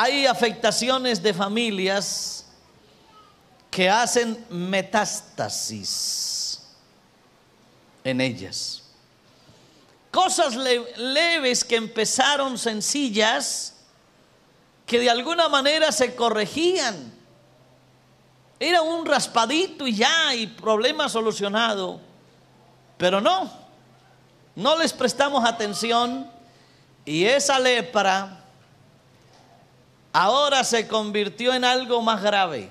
Hay afectaciones de familias que hacen metástasis en ellas. Cosas leves que empezaron sencillas, que de alguna manera se corregían. Era un raspadito y ya, y problema solucionado. Pero no les prestamos atención, y esa lepra ahora se convirtió en algo más grave.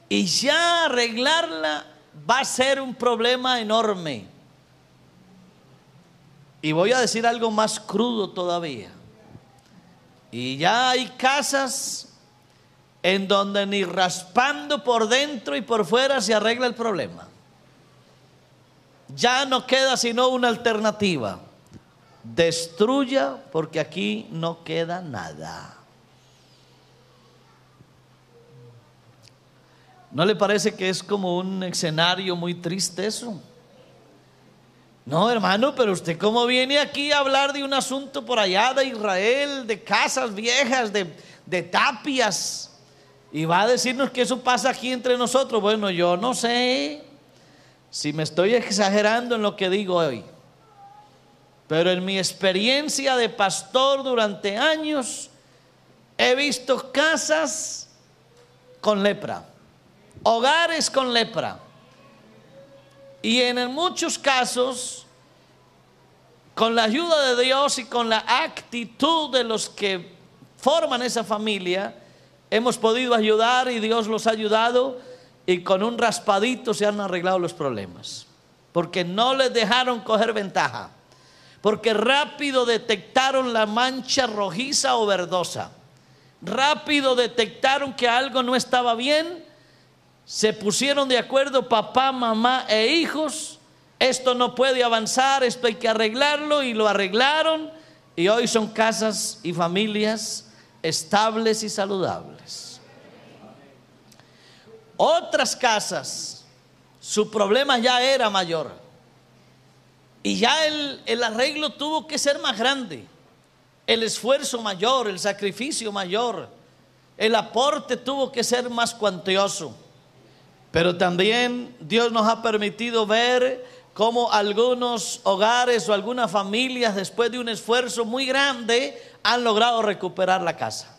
Y ya arreglarla va a ser un problema enorme. Y voy a decir algo más crudo todavía. Y ya hay casas en donde ni raspando por dentro y por fuera se arregla el problema. Ya no queda sino una alternativa: destruya, porque aquí no queda nada. ¿No le parece que es como un escenario muy triste eso? No, hermano, pero usted cómo viene aquí a hablar de un asunto por allá de Israel, de casas viejas, de tapias, y va a decirnos que eso pasa aquí entre nosotros. Bueno, yo no sé si me estoy exagerando en lo que digo hoy, pero en mi experiencia de pastor durante años he visto casas con lepra, hogares con lepra, y en muchos casos, con la ayuda de Dios y con la actitud de los que forman esa familia, hemos podido ayudar, y Dios los ha ayudado, y con un raspadito se han arreglado los problemas, porque no les dejaron coger ventaja, porque rápido detectaron la mancha rojiza o verdosa, rápido detectaron que algo no estaba bien. Se pusieron de acuerdo papá, mamá e hijos: esto no puede avanzar, esto hay que arreglarlo, y lo arreglaron, y hoy son casas y familias estables y saludables. Otras casas, su problema ya era mayor, y ya el arreglo tuvo que ser más grande, el esfuerzo mayor, el sacrificio mayor, el aporte tuvo que ser más cuantioso. Pero también Dios nos ha permitido ver cómo algunos hogares o algunas familias, después de un esfuerzo muy grande, han logrado recuperar la casa.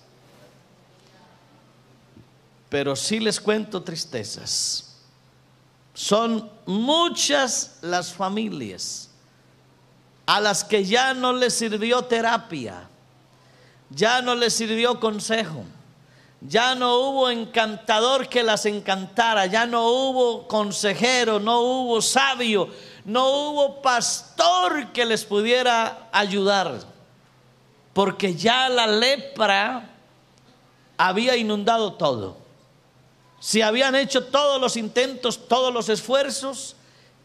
Pero sí les cuento tristezas. Son muchas las familias a las que ya no les sirvió terapia, ya no les sirvió consejo, ya no hubo encantador que las encantara, ya no hubo consejero, no hubo sabio, no hubo pastor que les pudiera ayudar, porque ya la lepra había inundado todo. Se habían hecho todos los intentos, todos los esfuerzos,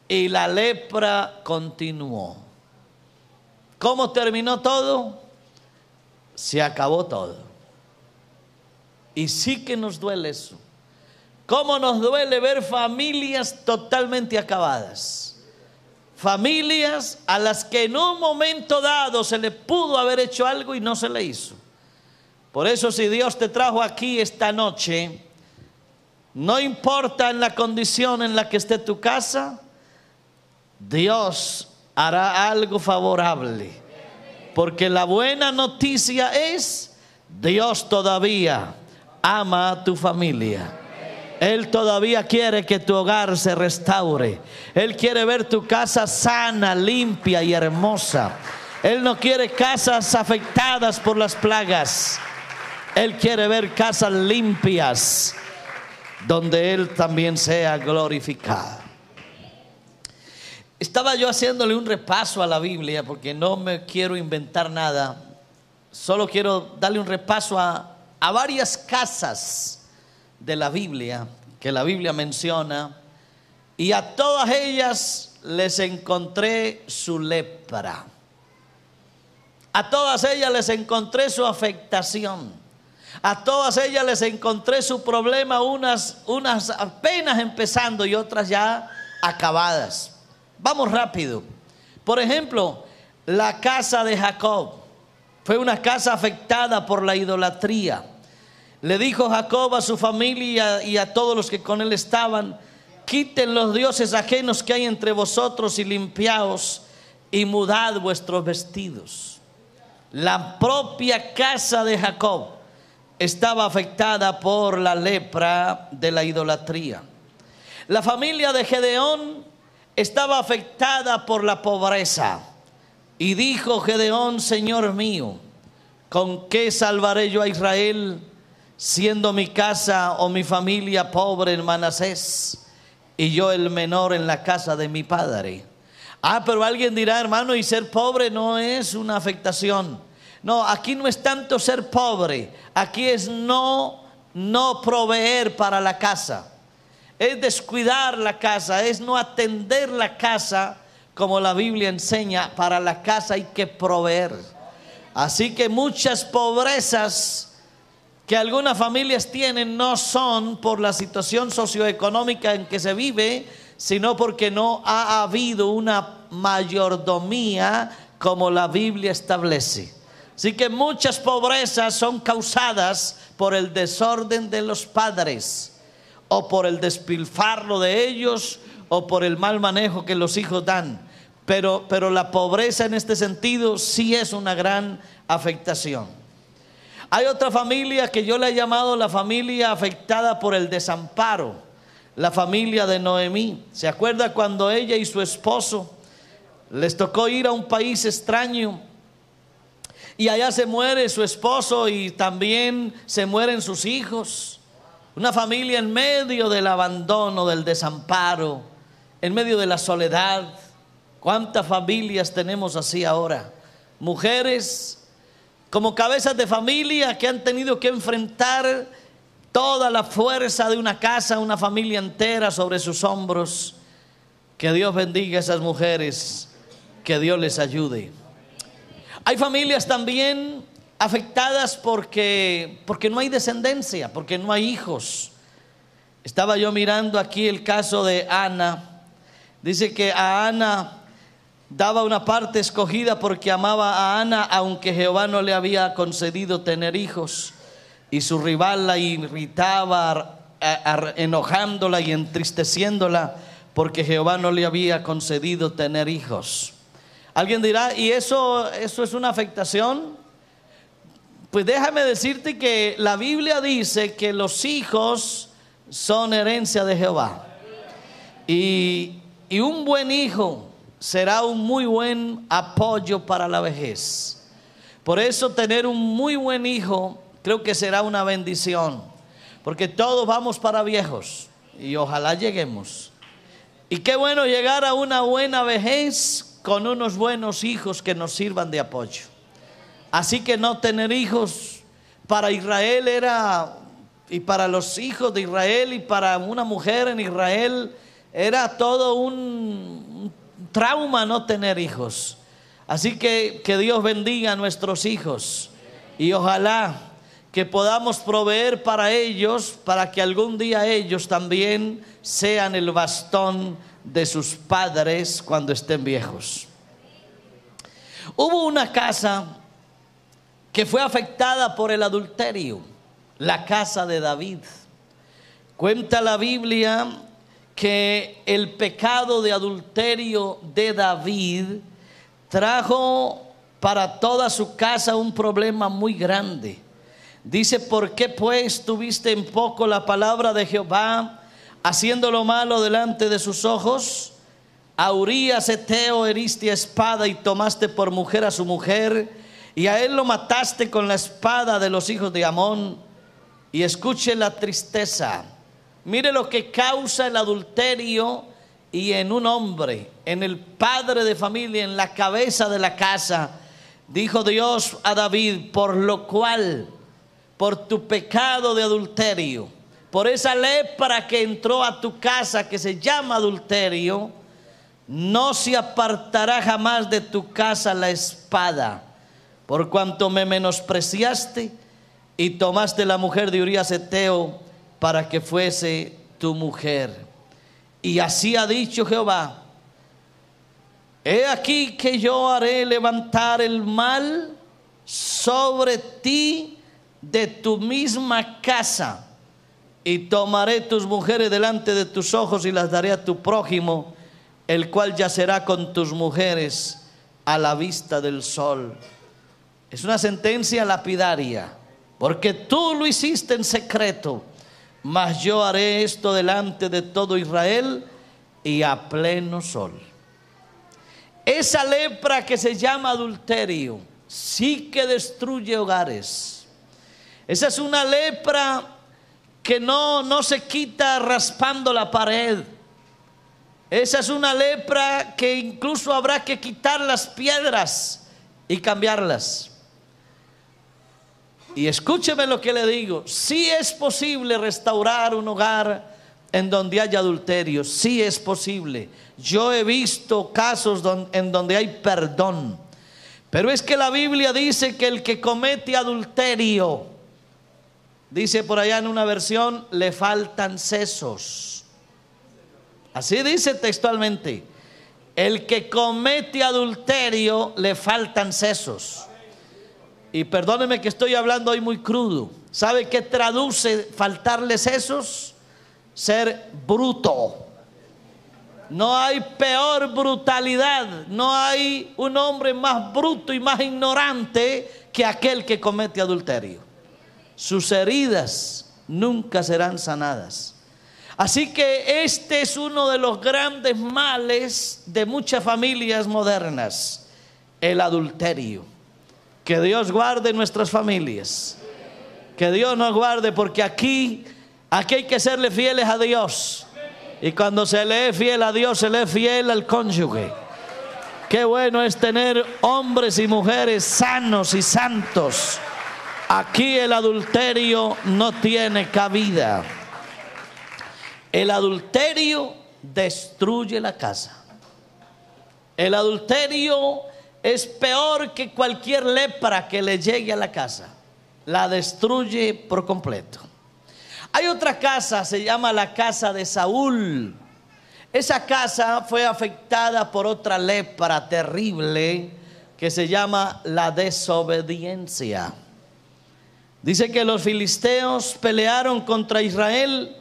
y la lepra continuó. ¿Cómo terminó todo? Se acabó todo. Y sí que nos duele eso. ¿Cómo nos duele ver familias totalmente acabadas? Familias a las que en un momento dado se le pudo haber hecho algo y no se le hizo. Por eso, si Dios te trajo aquí esta noche, no importa en la condición en la que esté tu casa, Dios hará algo favorable. Porque la buena noticia es: Dios todavía ama a tu familia. Él todavía quiere que tu hogar se restaure. Él quiere ver tu casa sana, limpia y hermosa. Él no quiere casas afectadas por las plagas. Él quiere ver casas limpias, donde Él también sea glorificado. Estaba yo haciéndole un repaso a la Biblia, porque no me quiero inventar nada. Solo quiero darle un repaso a varias casas de la Biblia, que la Biblia menciona, y a todas ellas les encontré su lepra. A todas ellas les encontré su afectación. A todas ellas les encontré su problema, unas apenas empezando y otras ya acabadas. Vamos rápido. Por ejemplo, la casa de Jacob. Fue una casa afectada por la idolatría. Le dijo Jacob a su familia y a todos los que con él estaban: quiten los dioses ajenos que hay entre vosotros y limpiaos y mudad vuestros vestidos. La propia casa de Jacob estaba afectada por la lepra de la idolatría. La familia de Gedeón estaba afectada por la pobreza. Y dijo Gedeón: Señor mío, ¿con qué salvaré yo a Israel, siendo mi casa o mi familia pobre en Manasés, y yo el menor en la casa de mi padre? Pero alguien dirá: hermano, y ser pobre no es una afectación. No, aquí no es tanto ser pobre, aquí es no proveer para la casa, es descuidar la casa, es no atender la casa como la Biblia enseña. Para la casa hay que proveer. Así que muchas pobrezas que algunas familias tienen no son por la situación socioeconómica en que se vive, sino porque no ha habido una mayordomía como la Biblia establece. Así que muchas pobrezas son causadas por el desorden de los padres, o por el despilfarro de ellos, o por el mal manejo que los hijos dan. Pero la pobreza en este sentido sí es una gran afectación. Hay otra familia que yo le he llamado la familia afectada por el desamparo, la familia de Noemí. ¿Se acuerda cuando ella y su esposo les tocó ir a un país extraño? Y allá se muere su esposo y también se mueren sus hijos. Una familia en medio del abandono, del desamparo, en medio de la soledad. ¿Cuántas familias tenemos así ahora? Mujeres como cabezas de familia que han tenido que enfrentar toda la fuerza de una casa, una familia entera sobre sus hombros. Que Dios bendiga a esas mujeres, que Dios les ayude. Hay familias también afectadas porque no hay descendencia, porque no hay hijos. Estaba yo mirando aquí el caso de Ana. Dice que a Ana daba una parte escogida porque amaba a Ana, aunque Jehová no le había concedido tener hijos. Y su rival la irritaba, enojándola y entristeciéndola, porque Jehová no le había concedido tener hijos. Alguien dirá: ¿y eso es una afectación? Pues déjame decirte que la Biblia dice que los hijos son herencia de Jehová. Y un buen hijo será un muy buen apoyo para la vejez. Por eso tener un muy buen hijo creo que será una bendición, porque todos vamos para viejos y ojalá lleguemos. Y qué bueno llegar a una buena vejez con unos buenos hijos que nos sirvan de apoyo. Así que no tener hijos para Israel era, y para los hijos de Israel y para una mujer en Israel, era todo un trauma no tener hijos. Así que Dios bendiga a nuestros hijos y ojalá que podamos proveer para ellos, para que algún día ellos también sean el bastón de sus padres cuando estén viejos. Hubo una casa que fue afectada por el adulterio, la casa de David. Cuenta la Biblia que el pecado de adulterio de David trajo para toda su casa un problema muy grande. Dice: ¿por qué pues tuviste en poco la palabra de Jehová, haciendo lo malo delante de sus ojos? A Urías Heteo heriste a espada y tomaste por mujer a su mujer, y a él lo mataste con la espada de los hijos de Amón. Y escuche la tristeza. Mire lo que causa el adulterio y en un hombre, en el padre de familia, en la cabeza de la casa. Dijo Dios a David: por lo cual, por tu pecado de adulterio, por esa lepra que entró a tu casa que se llama adulterio, no se apartará jamás de tu casa la espada, por cuanto me menospreciaste y tomaste la mujer de Urías Heteo para que fuese tu mujer. Y así ha dicho Jehová: he aquí que yo haré levantar el mal sobre ti de tu misma casa, y tomaré tus mujeres delante de tus ojos y las daré a tu prójimo, el cual yacerá con tus mujeres a la vista del sol. Es una sentencia lapidaria, porque tú lo hiciste en secreto, mas yo haré esto delante de todo Israel y a pleno sol. Esa lepra que se llama adulterio sí que destruye hogares. Esa es una lepra que no se quita raspando la pared. Esa es una lepra que incluso habrá que quitar las piedras y cambiarlas. Y escúcheme lo que le digo: sí es posible restaurar un hogar en donde haya adulterio, sí es posible. Yo he visto casos en donde hay perdón, pero es que la Biblia dice que el que comete adulterio, dice por allá en una versión, le faltan sesos. Así dice textualmente: el que comete adulterio le faltan sesos. Y perdóneme que estoy hablando hoy muy crudo. ¿Sabe qué traduce faltarle sesos? Ser bruto. No hay peor brutalidad, no hay un hombre más bruto y más ignorante que aquel que comete adulterio. Sus heridas nunca serán sanadas. Así que este es uno de los grandes males de muchas familias modernas: el adulterio. Que Dios guarde nuestras familias, que Dios nos guarde, porque aquí hay que serle fieles a Dios, y cuando se le es fiel a Dios, se le es fiel al cónyuge. Qué bueno es tener hombres y mujeres sanos y santos. Aquí el adulterio no tiene cabida. El adulterio destruye la casa. El adulterio es peor que cualquier lepra que le llegue a la casa. La destruye por completo. Hay otra casa, se llama la casa de Saúl. Esa casa fue afectada por otra lepra terrible que se llama la desobediencia. Dice que los filisteos pelearon contra Israel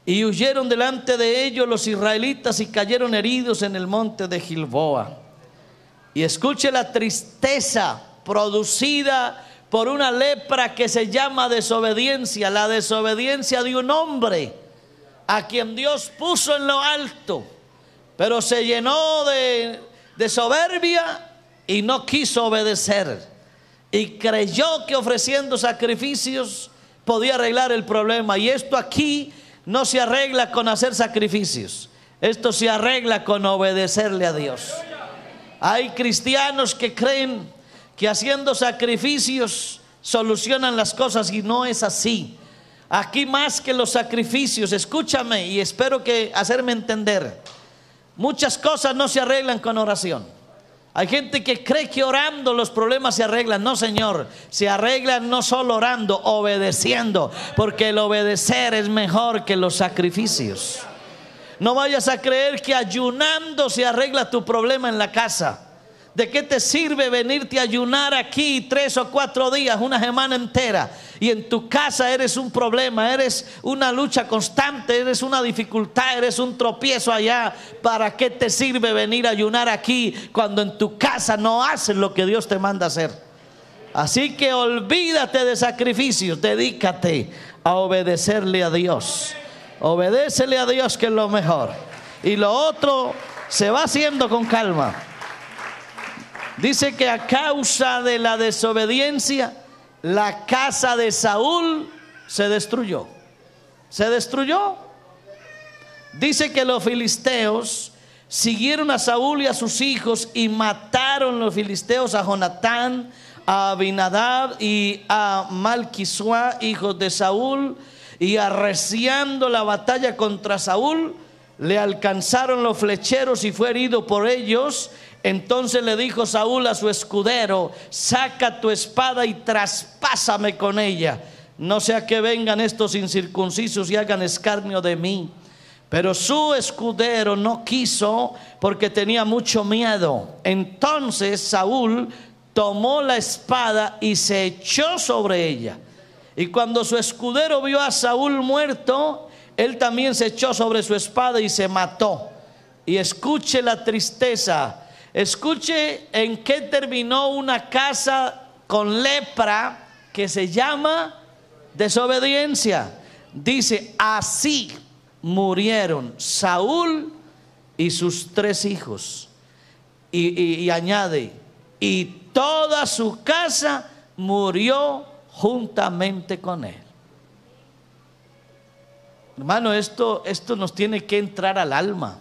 y huyeron delante de ellos los israelitas y cayeron heridos en el monte de Gilboa. Y escuche la tristeza producida por una lepra que se llama desobediencia. La desobediencia de un hombre a quien Dios puso en lo alto, pero se llenó de soberbia y no quiso obedecer, y creyó que ofreciendo sacrificios podía arreglar el problema. Y esto aquí no se arregla con hacer sacrificios, esto se arregla con obedecerle a Dios. Hay cristianos que creen que haciendo sacrificios solucionan las cosas, y no es así. Aquí más que los sacrificios, escúchame y espero que hacerme entender, muchas cosas no se arreglan con oración. Hay gente que cree que orando los problemas se arreglan. No, señor, se arreglan no solo orando, obedeciendo, porque el obedecer es mejor que los sacrificios. No vayas a creer que ayunando se arregla tu problema en la casa. ¿De qué te sirve venirte a ayunar aquí 3 o 4 días, una semana entera, y en tu casa eres un problema, eres una lucha constante, eres una dificultad, eres un tropiezo allá? ¿Para qué te sirve venir a ayunar aquí cuando en tu casa no haces lo que Dios te manda hacer? Así que olvídate de sacrificios, dedícate a obedecerle a Dios. Obedécele a Dios, que es lo mejor, y lo otro se va haciendo con calma. Dice que a causa de la desobediencia, la casa de Saúl se destruyó. Se destruyó. Dice que los filisteos siguieron a Saúl y a sus hijos, y mataron los filisteos a Jonatán, a Abinadab y a Malquisua, hijos de Saúl. Y arreciando la batalla contra Saúl, le alcanzaron los flecheros y fue herido por ellos. Entonces le dijo Saúl a su escudero: saca tu espada y traspásame con ella, no sea que vengan estos incircuncisos y hagan escarnio de mí. Pero su escudero no quiso, porque tenía mucho miedo. Entonces Saúl tomó la espada y se echó sobre ella. Y cuando su escudero vio a Saúl muerto, él también se echó sobre su espada y se mató. Y escuche la tristeza, escuche en qué terminó una casa con lepra que se llama desobediencia. Dice: así murieron Saúl y sus 3 hijos. Y añade: y toda su casa murió juntamente con él. Hermano, esto nos tiene que entrar al alma.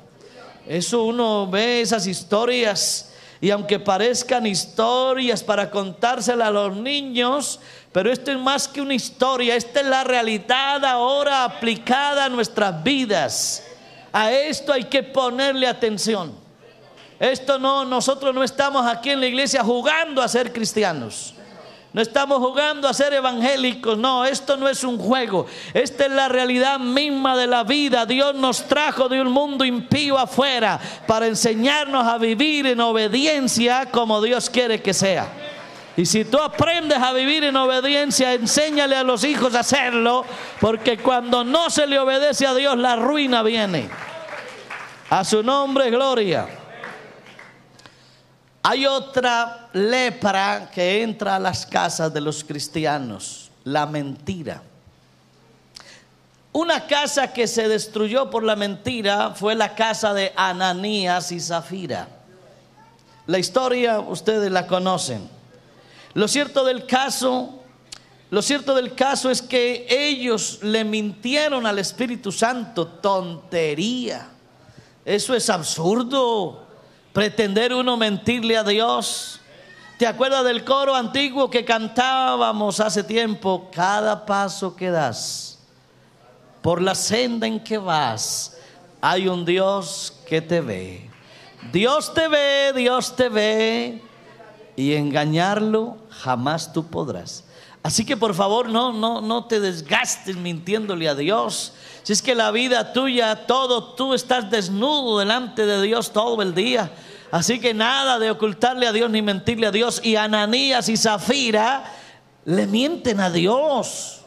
Eso, uno ve esas historias, y aunque parezcan historias para contárselas a los niños, pero esto es más que una historia. Esta es la realidad ahora aplicada a nuestras vidas. A esto hay que ponerle atención. Nosotros no estamos aquí en la iglesia jugando a ser cristianos. No estamos jugando a ser evangélicos. No, esto no es un juego. Esta es la realidad misma de la vida. Dios nos trajo de un mundo impío afuera para enseñarnos a vivir en obediencia como Dios quiere que sea. Y si tú aprendes a vivir en obediencia, enséñale a los hijos a hacerlo, porque cuando no se le obedece a Dios, la ruina viene. A su nombre, gloria. Hay otra lepra que entra a las casas de los cristianos: la mentira. Una casa que se destruyó por la mentira fue la casa de Ananías y Zafira. La historia ustedes la conocen. Lo cierto del caso es que ellos le mintieron al Espíritu Santo. Tontería. Eso es absurdo. Pretender uno mentirle a Dios. ¿Te acuerdas del coro antiguo que cantábamos hace tiempo? Cada paso que das, por la senda en que vas, hay un Dios que te ve. Dios te ve, Dios te ve, y engañarlo jamás tú podrás. Así que por favor no te desgastes mintiéndole a Dios. Si es que la vida tuya, tú estás desnudo delante de Dios todo el día. Así que nada de ocultarle a Dios ni mentirle a Dios. Y Ananías y Zafira le mienten a Dios.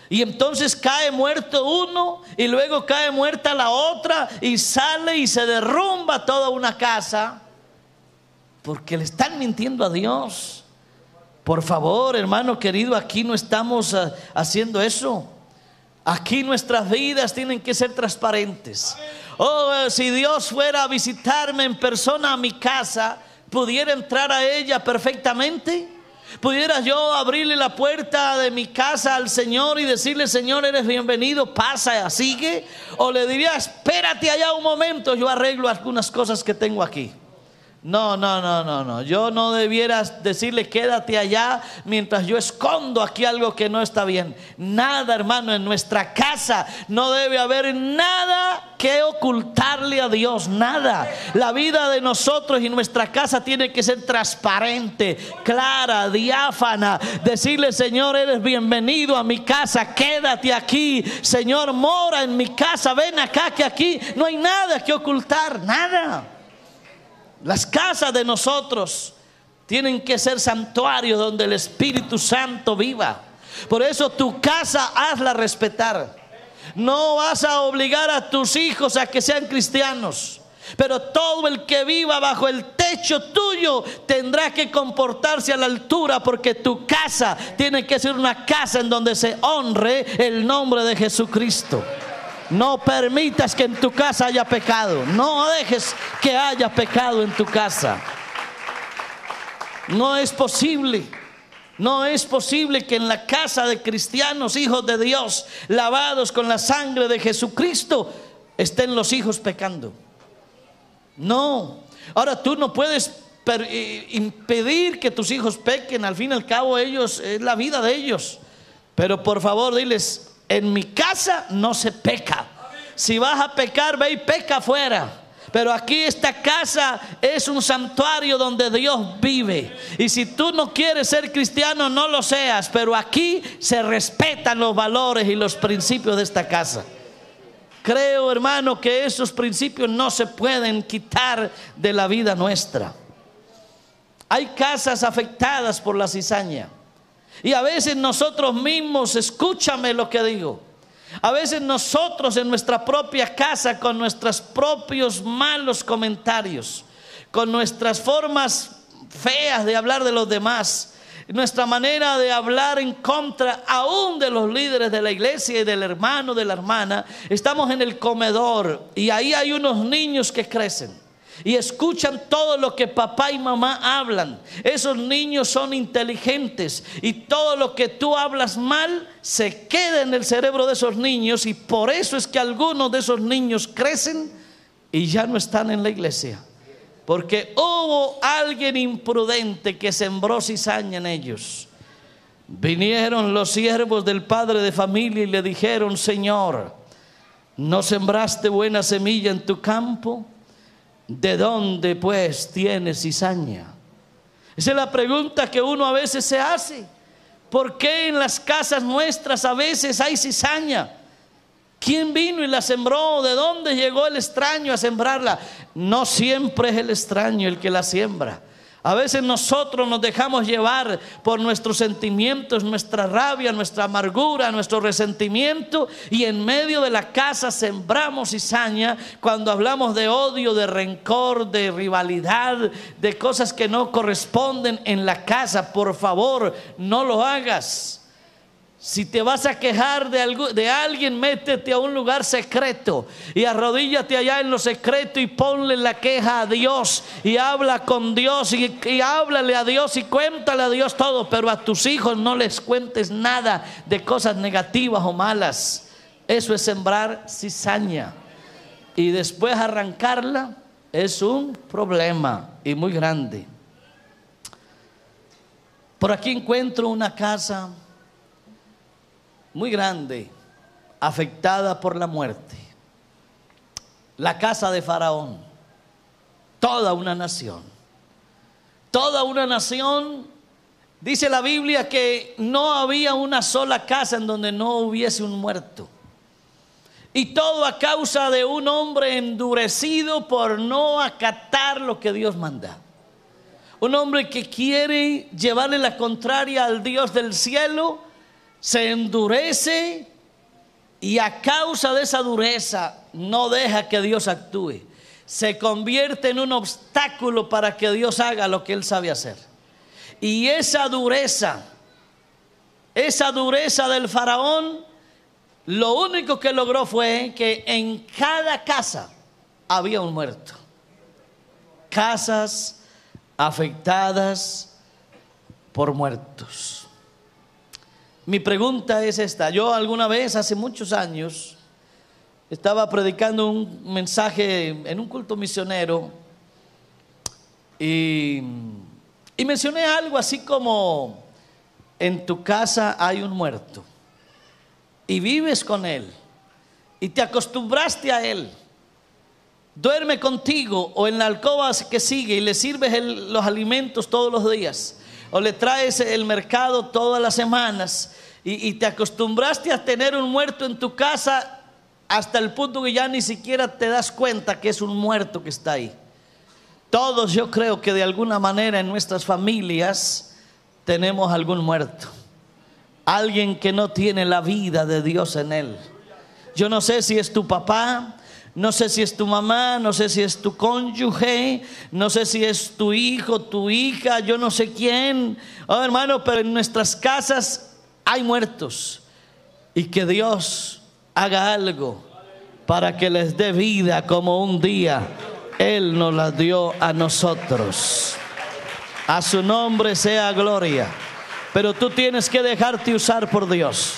Y entonces cae muerto uno y luego cae muerta la otra, y sale y se derrumba toda una casa porque le están mintiendo a Dios. Por favor, hermano querido, aquí no estamos haciendo eso. Aquí nuestras vidas tienen que ser transparentes. Si Dios fuera a visitarme en persona a mi casa, ¿pudiera entrar a ella perfectamente? ¿Pudiera yo abrirle la puerta de mi casa al Señor y decirle: Señor, eres bienvenido, pasa, sigue? ¿O le diría: espérate allá un momento, yo arreglo algunas cosas que tengo aquí? No. Yo no debiera decirle: quédate allá mientras yo escondo aquí algo que no está bien. Nada, hermano, en nuestra casa no debe haber nada que ocultarle a Dios. Nada. La vida de nosotros y nuestra casa tiene que ser transparente, clara, diáfana. Decirle: Señor, eres bienvenido a mi casa, quédate aquí. Señor, mora en mi casa, ven acá, que aquí no hay nada que ocultar, nada. Las casas de nosotros tienen que ser santuarios donde el Espíritu Santo viva. Por eso tu casa hazla respetar. No vas a obligar a tus hijos a que sean cristianos, pero todo el que viva bajo el techo tuyo tendrá que comportarse a la altura, porque tu casa tiene que ser una casa en donde se honre el nombre de Jesucristo. No permitas que en tu casa haya pecado. No dejes que haya pecado en tu casa. No es posible. No es posible que en la casa de cristianos, hijos de Dios, lavados con la sangre de Jesucristo, estén los hijos pecando. No. Ahora, tú no puedes impedir que tus hijos pequen. Al fin y al cabo, ellos, es la vida de ellos. Pero por favor, diles: en mi casa no se peca. Si vas a pecar, ve y peca afuera. Pero aquí esta casa es un santuario donde Dios vive. Y si tú no quieres ser cristiano, no lo seas. Pero aquí se respetan los valores y los principios de esta casa. Creo, hermano, que esos principios no se pueden quitar de la vida nuestra. Hay casas afectadas por la cizaña. Y a veces nosotros mismos, escúchame lo que digo, a veces nosotros en nuestra propia casa, con nuestros propios malos comentarios, con nuestras formas feas de hablar de los demás, nuestra manera de hablar en contra aún de los líderes de la iglesia y del hermano, de la hermana, estamos en el comedor y ahí hay unos niños que crecen y escuchan todo lo que papá y mamá hablan. Esos niños son inteligentes y todo lo que tú hablas mal se queda en el cerebro de esos niños, y por eso es que algunos de esos niños crecen y ya no están en la iglesia, porque hubo alguien imprudente que sembró cizaña en ellos. Vinieron los siervos del padre de familia y le dijeron: Señor, ¿no sembraste buena semilla en tu campo? ¿De dónde pues tienes cizaña? Esa es la pregunta que uno a veces se hace. ¿Por qué en las casas nuestras a veces hay cizaña? ¿Quién vino y la sembró? ¿De dónde llegó el extraño a sembrarla? No siempre es el extraño el que la siembra. A veces nosotros nos dejamos llevar por nuestros sentimientos, nuestra rabia, nuestra amargura, nuestro resentimiento, y en medio de la casa sembramos cizaña cuando hablamos de odio, de rencor, de rivalidad, de cosas que no corresponden en la casa. Por favor, no lo hagas. Si te vas a quejar de alguien, métete a un lugar secreto y arrodíllate allá en lo secreto y ponle la queja a Dios y habla con Dios y háblale a Dios y cuéntale a Dios todo, pero a tus hijos no les cuentes nada de cosas negativas o malas. Eso es sembrar cizaña, y después arrancarla es un problema y muy grande. Por aquí encuentro una casa muy grande, afectada por la muerte. La casa de Faraón. Toda una nación. Toda una nación. Dice la Biblia que no había una sola casa en donde no hubiese un muerto. Y todo a causa de un hombre endurecido por no acatar lo que Dios manda. Un hombre que quiere llevarle la contraria al Dios del cielo. Se endurece y a causa de esa dureza no deja que Dios actúe. Se convierte en un obstáculo para que Dios haga lo que Él sabe hacer. Y esa dureza del faraón, lo único que logró fue que en cada casa había un muerto. Casas afectadas por muertos. Mi pregunta es esta. Yo alguna vez, hace muchos años, estaba predicando un mensaje en un culto misionero y mencioné algo así como: en tu casa hay un muerto y vives con él y te acostumbraste a él. Duerme contigo o en la alcoba que sigue y le sirves los alimentos todos los días, o le traes el mercado todas las semanas, y te acostumbraste a tener un muerto en tu casa hasta el punto que ya ni siquiera te das cuenta que es un muerto que está ahí. Todos, yo creo que de alguna manera en nuestras familias tenemos algún muerto, alguien que no tiene la vida de Dios en él. Yo no sé si es tu papá, no sé si es tu mamá, no sé si es tu cónyuge, no sé si es tu hijo, tu hija, yo no sé quién. Oh, hermano, pero en nuestras casas hay muertos, y que Dios haga algo para que les dé vida como un día Él nos la dio a nosotros. A su nombre sea gloria. Pero tú tienes que dejarte usar por Dios.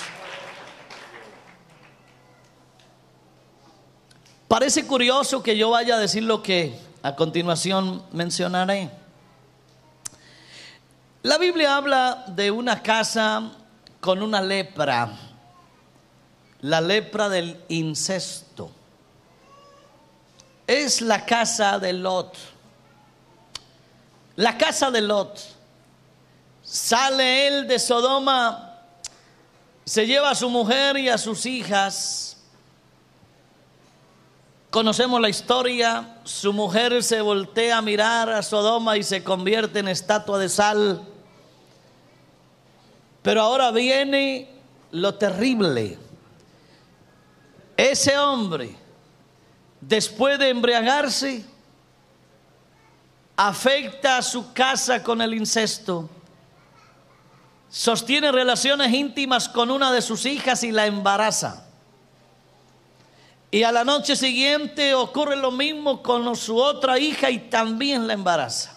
Parece curioso que yo vaya a decir lo que a continuación mencionaré. La Biblia habla de una casa con una lepra, la lepra del incesto. Es la casa de Lot. La casa de Lot. Sale él de Sodoma, se lleva a su mujer y a sus hijas Conocemos la historia. Su mujer se voltea a mirar a Sodoma y se convierte en estatua de sal. Pero ahora viene lo terrible. Ese hombre, después de embriagarse, afecta a su casa con el incesto. Sostiene relaciones íntimas con una de sus hijas y la embaraza. Y a la noche siguiente ocurre lo mismo con su otra hija y también la embaraza.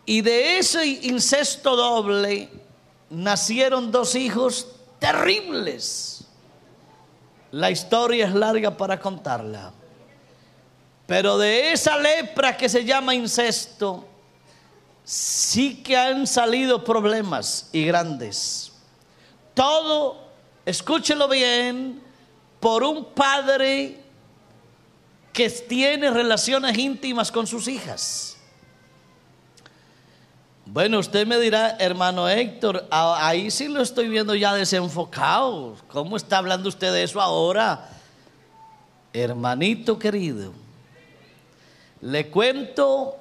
Y de ese incesto doble nacieron 2 hijos terribles. La historia es larga para contarla. Pero de esa lepra que se llama incesto, sí que han salido problemas y grandes. Todo, escúchelo bien, por un padre que tiene relaciones íntimas con sus hijas. Bueno, usted me dirá, hermano Héctor, ahí sí lo estoy viendo ya desenfocado. ¿Cómo está hablando usted de eso ahora? Hermanito querido, le cuento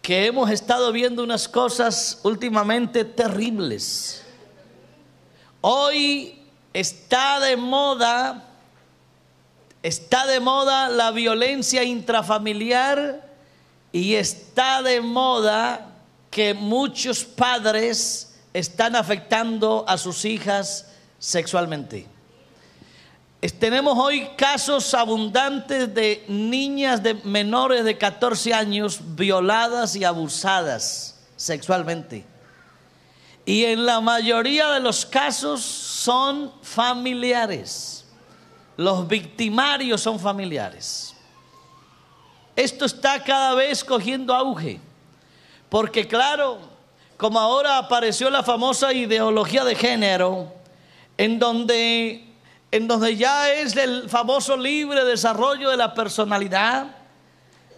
que hemos estado viendo unas cosas últimamente terribles. Hoy está de moda la violencia intrafamiliar y está de moda que muchos padres están afectando a sus hijas sexualmente. Tenemos hoy casos abundantes de niñas de menores de 14 años violadas y abusadas sexualmente. Y en la mayoría de los casos son familiares. Los victimarios son familiares. Esto está cada vez cogiendo auge. Porque claro, como ahora apareció la famosa ideología de género, en donde ya es el famoso libre desarrollo de la personalidad,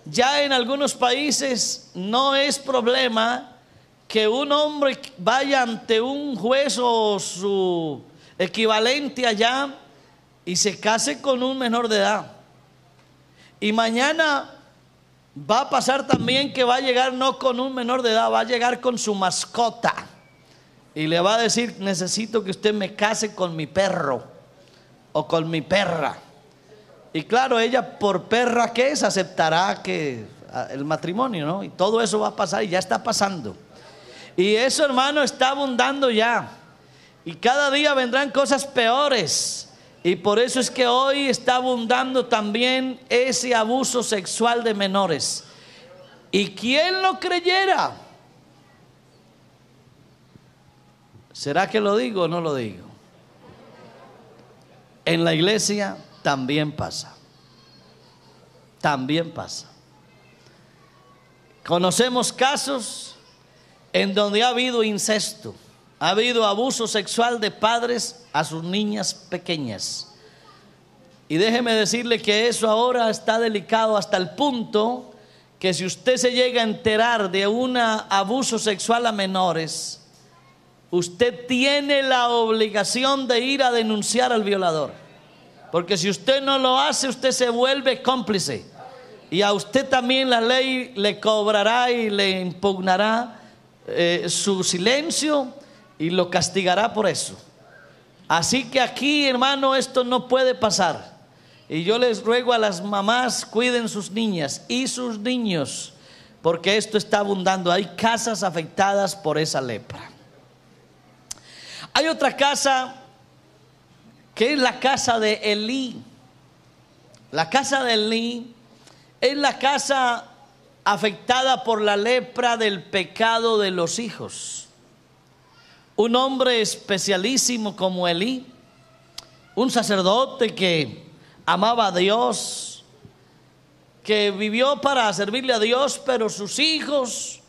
ya en algunos países no es problema que un hombre vaya ante un juez o su equivalente allá y se case con un menor de edad. Y mañana va a pasar también que va a llegar no con un menor de edad, va a llegar con su mascota y le va a decir: necesito que usted me case con mi perro o con mi perra. Y claro, ella por perra que es, aceptará que el matrimonio, ¿no? Y todo eso va a pasar y ya está pasando. Y eso, hermano, está abundando ya. Y cada día vendrán cosas peores. Y por eso es que hoy está abundando también ese abuso sexual de menores. ¿Y quién lo creyera? ¿Será que lo digo o no lo digo? En la iglesia también pasa. También pasa. Conocemos casos en donde ha habido incesto, ha habido abuso sexual de padres a sus niñas pequeñas. Y déjeme decirle que eso ahora está delicado hasta el punto que si usted se llega a enterar de un abuso sexual a menores, usted tiene la obligación de ir a denunciar al violador. Porque si usted no lo hace, usted se vuelve cómplice. Y a usted también la ley le cobrará y le impugnará su silencio y lo castigará por eso. Así que aquí, hermano, esto no puede pasar. Y yo les ruego a las mamás, cuiden sus niñas y sus niños, porque esto está abundando. Hay casas afectadas por esa lepra. Hay otra casa que es la casa de Elí. La casa de Elí es la casa afectada por la lepra del pecado de los hijos. Un hombre especialísimo como Elí, un sacerdote que amaba a Dios, que vivió para servirle a Dios, pero sus hijos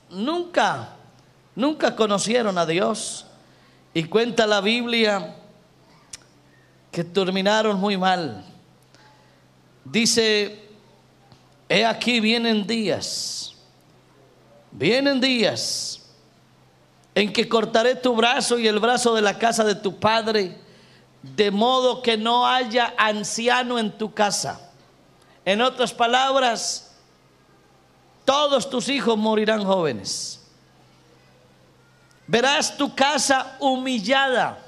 nunca conocieron a Dios. Y cuenta la Biblia que terminaron muy mal. Dice: he aquí vienen días en que cortaré tu brazo y el brazo de la casa de tu padre, de modo que no haya anciano en tu casa. En otras palabras, todos tus hijos morirán jóvenes. Verás tu casa humillada,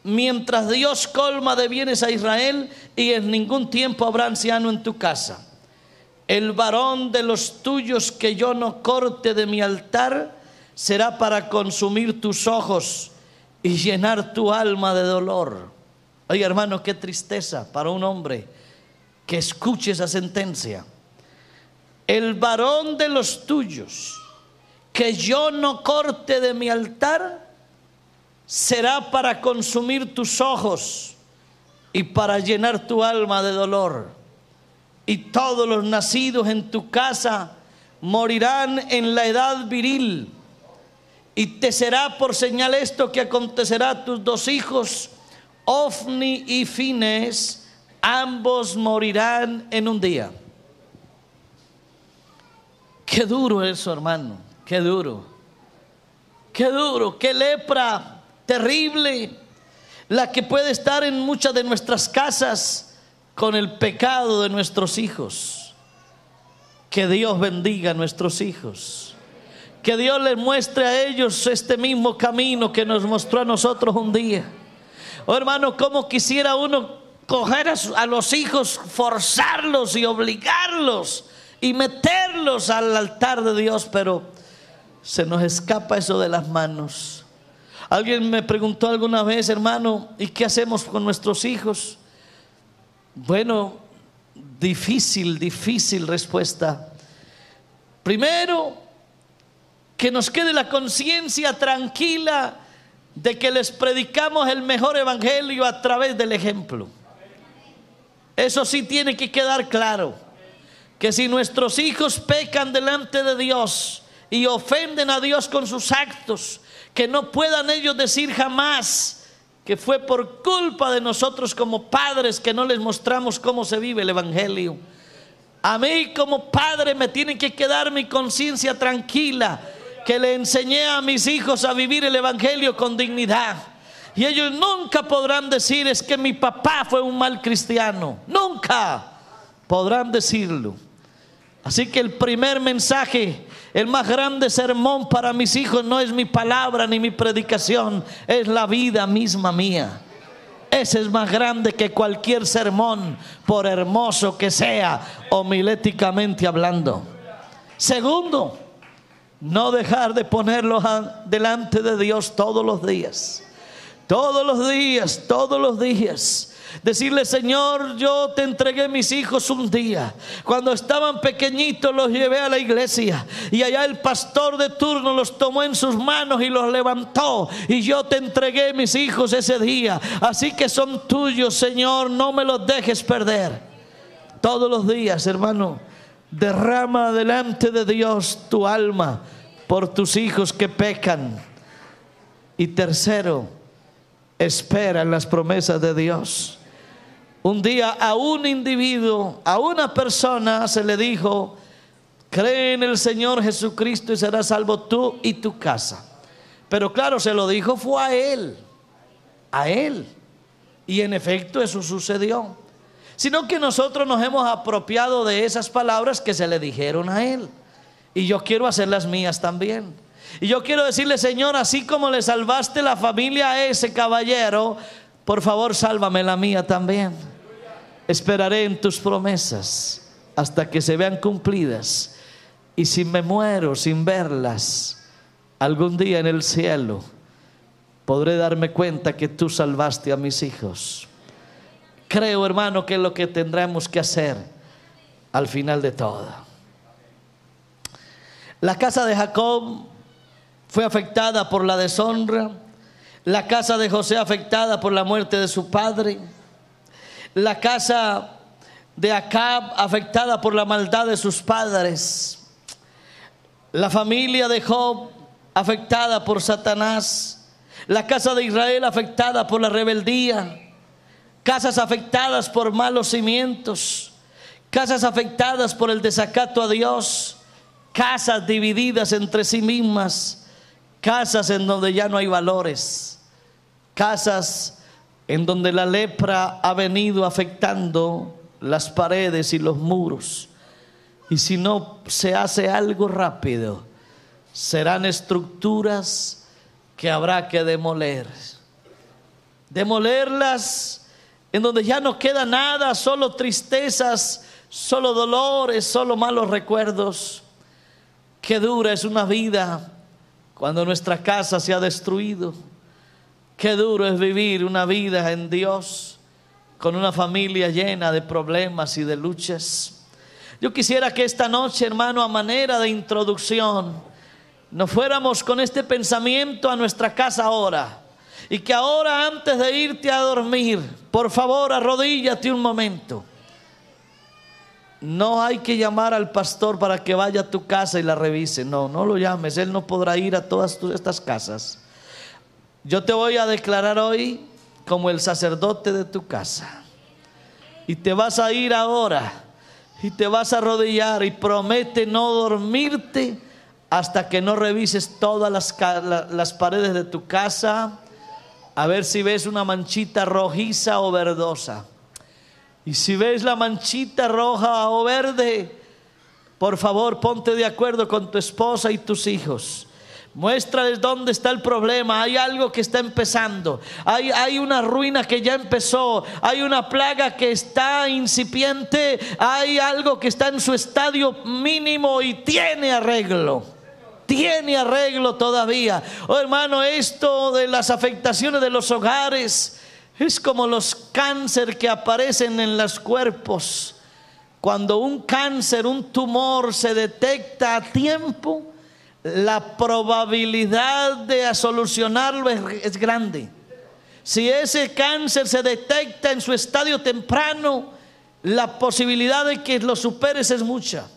mientras Dios colma de bienes a Israel, y en ningún tiempo habrá anciano en tu casa. El varón de los tuyos que yo no corte de mi altar será para consumir tus ojos y llenar tu alma de dolor. Oye, hermano, qué tristeza para un hombre que escuche esa sentencia. El varón de los tuyos que yo no corte de mi altar será para consumir tus ojos y para llenar tu alma de dolor. Y todos los nacidos en tu casa morirán en la edad viril. Y te será por señal esto que acontecerá a tus dos hijos, Ofni y Fines, ambos morirán en un día. Qué duro eso, hermano, qué duro, qué lepra terrible la que puede estar en muchas de nuestras casas con el pecado de nuestros hijos. Que Dios bendiga a nuestros hijos, que Dios les muestre a ellos este mismo camino que nos mostró a nosotros un día. Oh, hermano, cómo quisiera uno coger a los hijos, forzarlos y obligarlos y meterlos al altar de Dios, pero se nos escapa eso de las manos. Alguien me preguntó alguna vez, hermano, ¿y qué hacemos con nuestros hijos? Bueno, difícil respuesta. Primero, que nos quede la conciencia tranquila de que les predicamos el mejor evangelio a través del ejemplo. Eso sí tiene que quedar claro, que si nuestros hijos pecan delante de Dios y ofenden a Dios con sus actos, que no puedan ellos decir jamás que fue por culpa de nosotros como padres que no les mostramos cómo se vive el evangelio. A mí como padre me tiene que quedar mi conciencia tranquila, que le enseñé a mis hijos a vivir el evangelio con dignidad. Y ellos nunca podrán decir es que mi papá fue un mal cristiano. Nunca podrán decirlo. Así que el primer mensaje, el más grande sermón para mis hijos no es mi palabra ni mi predicación, es la vida misma mía. Ese es más grande que cualquier sermón, por hermoso que sea, homiléticamente hablando. Segundo, no dejar de ponerlos delante de Dios todos los días. Todos los días, todos los días. Decirle: Señor, yo te entregué mis hijos un día. Cuando estaban pequeñitos los llevé a la iglesia y allá el pastor de turno los tomó en sus manos y los levantó, y yo te entregué mis hijos ese día, así que son tuyos, Señor, no me los dejes perder. Todos los días, hermano, derrama delante de Dios tu alma por tus hijos que pecan. Y tercero, espera en las promesas de Dios. Un día a un individuo, a una persona se le dijo: cree en el Señor Jesucristo y serás salvo tú y tu casa. Pero claro, se lo dijo fue a él. Y en efecto eso sucedió. Sino que nosotros nos hemos apropiado de esas palabras que se le dijeron a él. Y yo quiero hacer las mías también. Y yo quiero decirle: Señor, así como le salvaste la familia a ese caballero, por favor sálvame la mía también. Esperaré en tus promesas hasta que se vean cumplidas. Y si me muero sin verlas, algún día en el cielo podré darme cuenta que tú salvaste a mis hijos. Creo, hermano, que es lo que tendremos que hacer al final de todo. La casa de Jacob fue afectada por la deshonra. La casa de José afectada por la muerte de su padre. La casa de Acab afectada por la maldad de sus padres. La familia de Job afectada por Satanás. La casa de Israel afectada por la rebeldía. Casas afectadas por malos cimientos. Casas afectadas por el desacato a Dios. Casas divididas entre sí mismas. Casas en donde ya no hay valores. Casas en donde la lepra ha venido afectando las paredes y los muros. Y si no se hace algo rápido, serán estructuras que habrá que demoler. Demolerlas en donde ya no queda nada, solo tristezas, solo dolores, solo malos recuerdos. Qué dura es una vida cuando nuestra casa se ha destruido. Qué duro es vivir una vida en Dios con una familia llena de problemas y de luchas. Yo quisiera que esta noche, hermano, a manera de introducción, nos fuéramos con este pensamiento a nuestra casa ahora. Y que ahora, antes de irte a dormir, por favor, arrodíllate un momento. No hay que llamar al pastor para que vaya a tu casa y la revise. No, no lo llames. Él no podrá ir a todas estas casas. Yo te voy a declarar hoy como el sacerdote de tu casa. Y te vas a ir ahora y te vas a arrodillar y promete no dormirte hasta que no revises todas las paredes de tu casa, a ver si ves una manchita rojiza o verdosa. Y si ves la manchita roja o verde, por favor ponte de acuerdo con tu esposa y tus hijos. Muéstrales dónde está el problema. Hay algo que está empezando. Hay una ruina que ya empezó. Hay una plaga que está incipiente. Hay algo que está en su estadio mínimo y tiene arreglo. Tiene arreglo todavía. Oh, hermano, esto de las afectaciones de los hogares es como los cánceres que aparecen en los cuerpos. Cuando un cáncer, un tumor se detecta a tiempo, la probabilidad de solucionarlo es grande. Si ese cáncer se detecta en su estadio temprano, la posibilidad de que lo superes es mucha.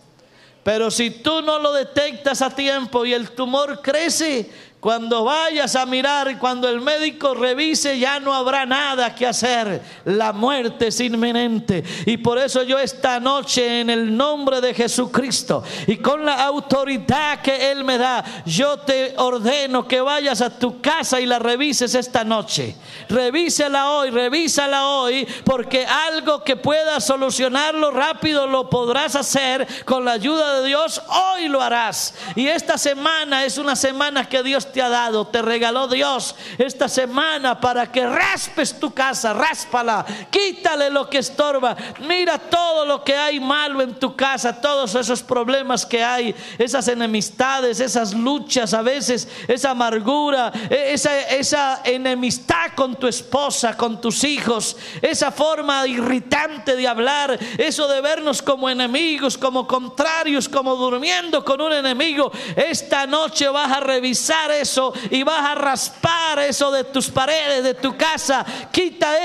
Pero si tú no lo detectas a tiempo y el tumor crece, cuando vayas a mirar, cuando el médico revise, ya no habrá nada que hacer. La muerte es inminente. Y por eso yo esta noche, en el nombre de Jesucristo y con la autoridad que Él me da, yo te ordeno que vayas a tu casa y la revises esta noche. Revísala hoy, porque algo que pueda solucionarlo rápido lo podrás hacer con la ayuda de Dios. Hoy lo harás. Y esta semana es una semana que Dios te ha dado, te regaló Dios esta semana para que raspes tu casa. Ráspala, quítale lo que estorba. Mira todo lo que hay malo en tu casa, todos esos problemas que hay, esas enemistades, esas luchas, a veces esa amargura, esa enemistad con tu esposa, con tus hijos, esa forma irritante de hablar, eso de vernos como enemigos, como contrarios, como durmiendo con un enemigo. Esta noche vas a revisar eso y vas a raspar eso de tus paredes, de tu casa. Quita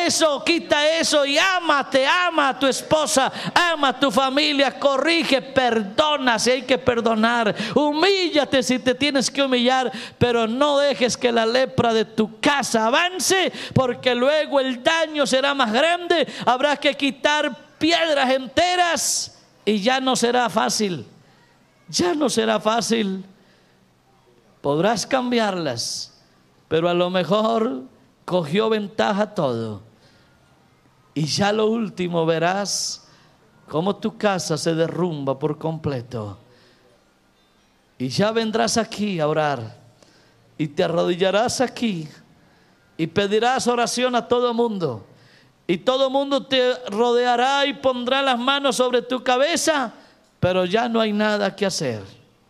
eso y ámate, ama a tu esposa, ama a tu familia, corrige, perdona si hay que perdonar, humíllate si te tienes que humillar, pero no dejes que la lepra de tu casa avance, porque luego el daño será más grande. Habrá que quitar piedras enteras y ya no será fácil. Ya no será fácil. Podrás cambiarlas, pero a lo mejor cogió ventaja todo. Y ya lo último verás cómo tu casa se derrumba por completo. Y ya vendrás aquí a orar y te arrodillarás aquí y pedirás oración a todo mundo. Y todo mundo te rodeará y pondrá las manos sobre tu cabeza, pero ya no hay nada que hacer.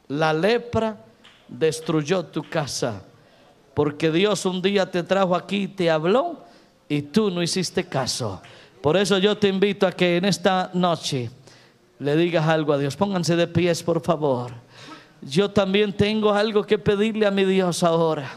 La lepra destruyó tu casa, porque Dios un día te trajo aquí, te habló y tú no hiciste caso. Por eso yo te invito a que en esta noche le digas algo a Dios. Pónganse de pies, por favor. Yo también tengo algo que pedirle a mi Dios ahora.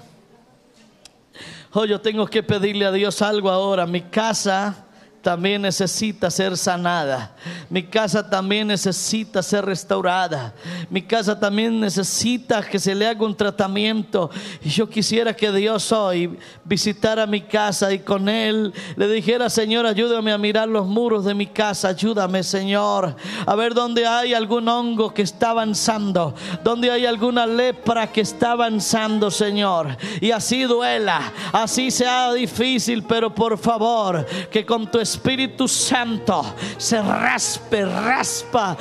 Oh, yo tengo que pedirle a Dios algo ahora. Mi casa también necesita ser sanada. Mi casa también necesita ser restaurada. Mi casa también necesita que se le haga un tratamiento. Y yo quisiera que Dios hoy visitara mi casa y con Él le dijera: Señor, ayúdame a mirar los muros de mi casa. Ayúdame, Señor, a ver dónde hay algún hongo que está avanzando, donde hay alguna lepra que está avanzando, Señor. Y así duela, así sea difícil, pero por favor, que con tu Espíritu Santo se raspa,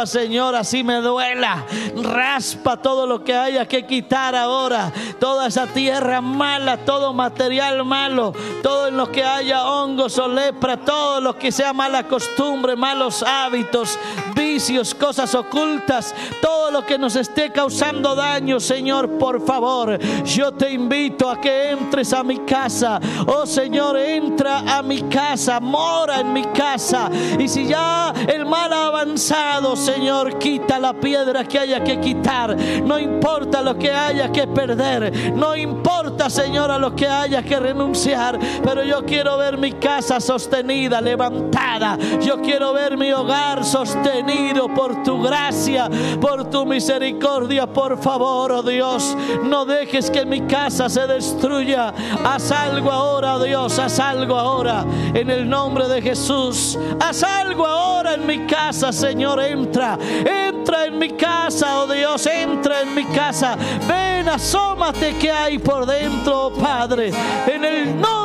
Señor, así me duela. Raspa todo lo que haya que quitar ahora, toda esa tierra mala, todo material malo, todo en lo que haya hongos o lepra, todo lo que sea mala costumbre, malos hábitos, vicios, cosas ocultas, todo lo que nos esté causando daño, Señor, por favor, yo te invito a que entres a mi casa. Oh Señor, entra a mi casa, mora en mi casa. Y si ya el mal ha avanzado, Señor, quita la piedra que haya que quitar. No importa lo que haya que perder, no importa, Señor, a lo que haya que renunciar, pero yo quiero ver mi casa sostenida, levantada. Yo quiero ver mi hogar sostenido por tu gracia, por tu misericordia. Por favor, oh Dios, no dejes que mi casa se destruya. Haz algo ahora, oh Dios, haz algo ahora en el nombre de Jesús. Haz algo ahora en mi casa, Señor. Entra en mi casa, oh Dios, entra en mi casa. Ven, asómate que hay por dentro, oh Padre, en el nombre